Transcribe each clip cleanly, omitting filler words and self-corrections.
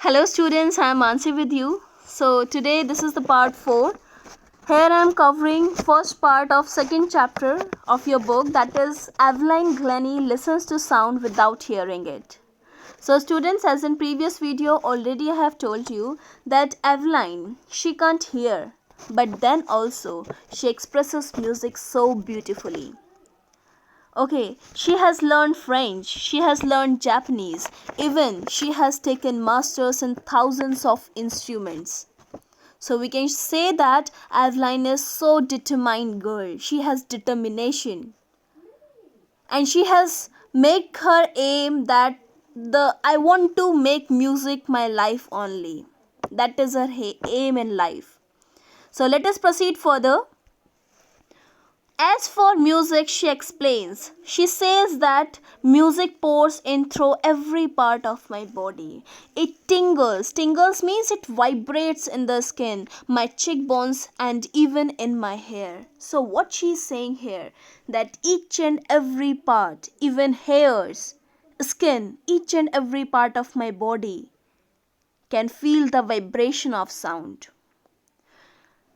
Hello students, I am Mansi with you. So today this is the part 4. Here I am covering first part of second chapter of your book, that is Evelyn Glennie listens to sound without hearing it. So students, as in previous video already I have told you that Evelyn, she can't hear, but then also she expresses music so beautifully. Okay, she has learned French, she has learned Japanese, even she has taken masters in thousands of instruments. So we can say that Evelyn is so determined girl. She has determination. And she has made her aim that I want to make music my life only. That is her aim in life. So let us proceed further. As for music, she explains. She says that music pours in through every part of my body. It tingles. Tingles means it vibrates in the skin, my cheekbones, and even in my hair. So what she's saying here, that each and every part, even hairs, skin, each and every part of my body can feel the vibration of sound.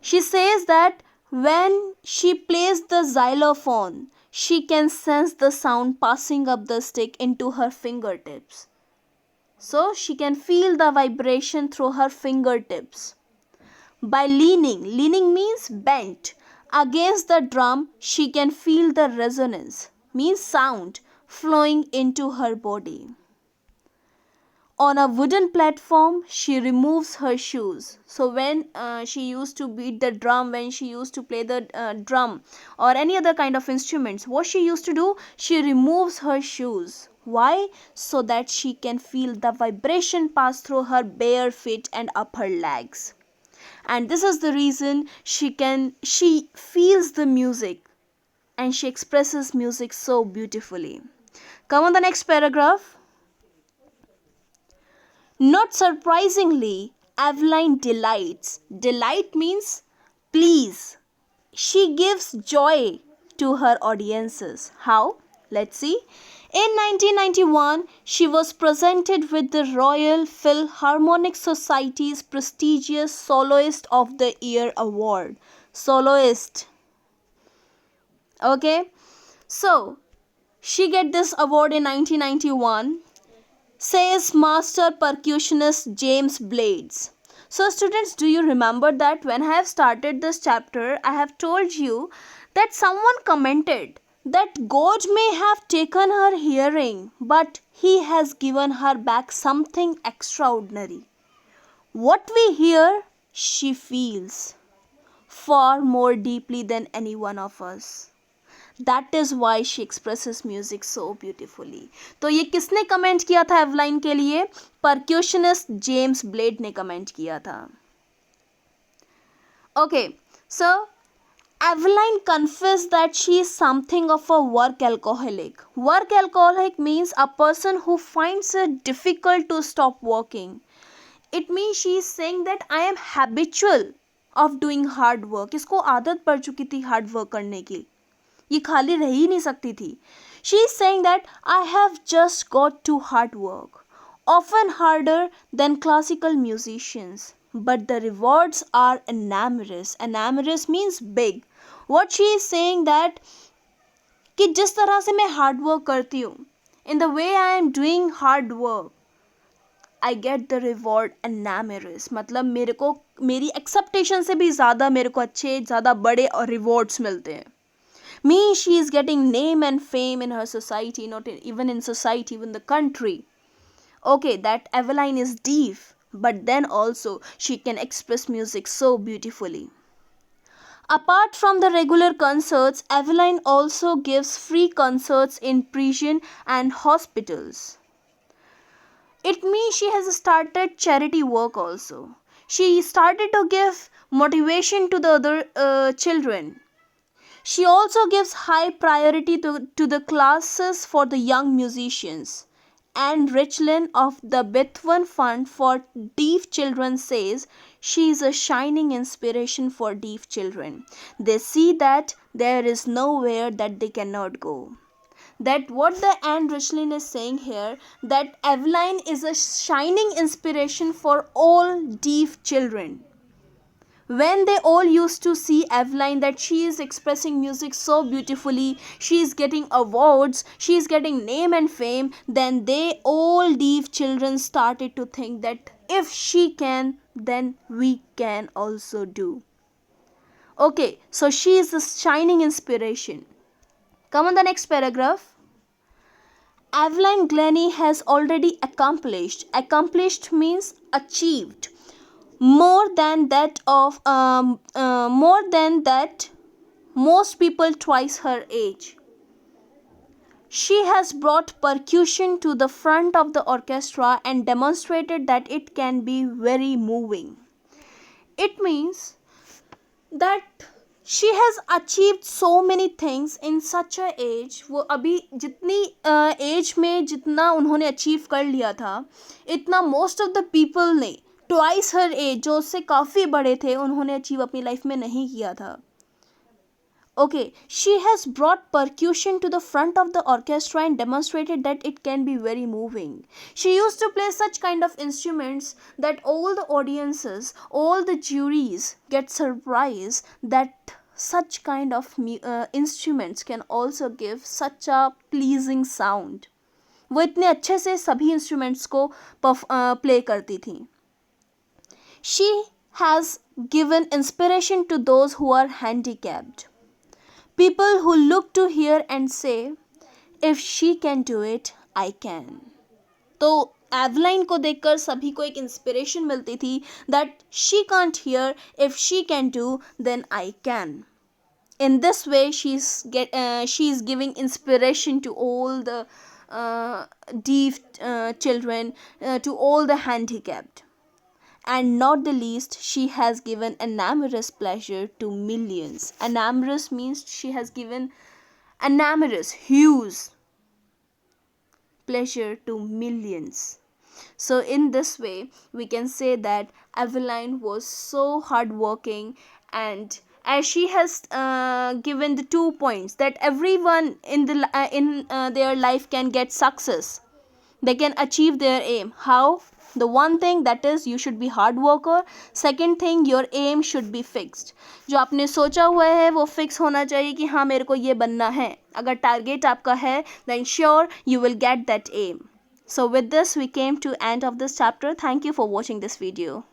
She says that when she plays the xylophone, she can sense the sound passing up the stick into her fingertips. So she can feel the vibration through her fingertips. By leaning means bent, against the drum, she can feel the resonance, means sound flowing into her body. On a wooden platform, she removes her shoes. So when she used to beat the drum, when she used to play the drum or any other kind of instruments, what she used to do, she removes her shoes. Why? So that she can feel the vibration pass through her bare feet and upper legs. And this is the reason she feels the music and she expresses music so beautifully. Come on the next paragraph. Not surprisingly, Evelyn delights. Delight means please. She gives joy to her audiences. How? Let's see. In 1991, she was presented with the Royal Philharmonic Society's prestigious Soloist of the Year award. Soloist. Okay? So, she get this award in 1991, says master percussionist James Blades. So students, do you remember that when I have started this chapter, I have told you that someone commented that God may have taken her hearing, but he has given her back something extraordinary. What we hear, she feels far more deeply than any one of us. That is why she expresses music so beautifully. तो ये किसने comment किया था एवलाइन के लिए? परक्यूशनिस्ट James blade ने comment किया था. Okay, so Evelyn confessed that she is something of a work alcoholic. Work alcoholic means a person who finds it difficult to stop working. It means she is saying that I am habitual of doing hard work. इसको आदत पड़ चुकी थी hard work करने की, ये खाली रह ही नहीं सकती थी. She is saying that I have just got to hard work, often harder than classical musicians, but the rewards are enormous. Enormous means big. What she is saying that कि जिस तरह से मैं हार्ड वर्क करती हूँ, in the way I am doing hard work, I get the reward enormous. मतलब मेरे को मेरी एक्सेप्टेशन से भी ज़्यादा मेरे को अच्छे, ज़्यादा बड़े और रिवॉर्ड्स मिलते हैं. Means she is getting name and fame in her society, not even in society, even the country. Okay, that Evelyn is deaf, but then also she can express music so beautifully. Apart from the regular concerts, Evelyn also gives free concerts in prison and hospitals. It means she has started charity work also. She started to give motivation to the other children. She also gives high priority to the classes for the young musicians. And Richlin of the Bethune Fund for Deaf Children says she is a shining inspiration for deaf children. They see that there is nowhere that they cannot go. that what the Anne Richlin is saying here, that Eveline is a shining inspiration for all deaf children. When they all used to see Eveline, that she is expressing music so beautifully, she is getting awards, she is getting name and fame, then they all deaf children started to think that if she can, then we can also do. Okay, so she is a shining inspiration. Come on the next paragraph. Eveline Glennie has already accomplished. Accomplished means achieved. More than that, most people twice her age. She has brought percussion to the front of the orchestra and demonstrated that it can be very moving. It means that she has achieved so many things in such a age. वो अभी जितनी as में जितना उन्होंने achieve कर लिया था, इतना मोस्ट ऑफ द पीपल ने ट्वाइस हर एज, जो उससे काफ़ी बड़े थे, उन्होंने अचीव अपनी लाइफ में नहीं किया था. Okay, she has brought percussion to the front of the orchestra and demonstrated that it can be very moving. She used to play such kind of instruments that all the audiences, all the juries get surprised that such kind of instruments can also give such a pleasing sound. वो इतने अच्छे से सभी instruments को play करती थी. She has given inspiration to those who are handicapped. People who look to hear and say, if she can do it, I can. तो एवलाइन को देखकर सभी को एक इंस्पिरेशन मिलती थी that she can't hear, if she can do, then I can. In this way, she is giving inspiration to all the deaf children, to all the handicapped. And not the least, she has given enamorous pleasure to millions. Enamorous means she has given enamorous, huge pleasure to millions. So in this way, we can say that Eveline was so hardworking, and as she has given the 2 points that everyone in their life can get success, they can achieve their aim. How? The one thing, that is you should be hard worker. Second thing, your aim should be fixed. जो आपने सोचा हुआ है वो fix होना चाहिए कि हाँ मेरे को ये बनना है. अगर टारगेट आपका है, then sure you will get that aim. So with this we came to end of this chapter. Thank you for watching this video.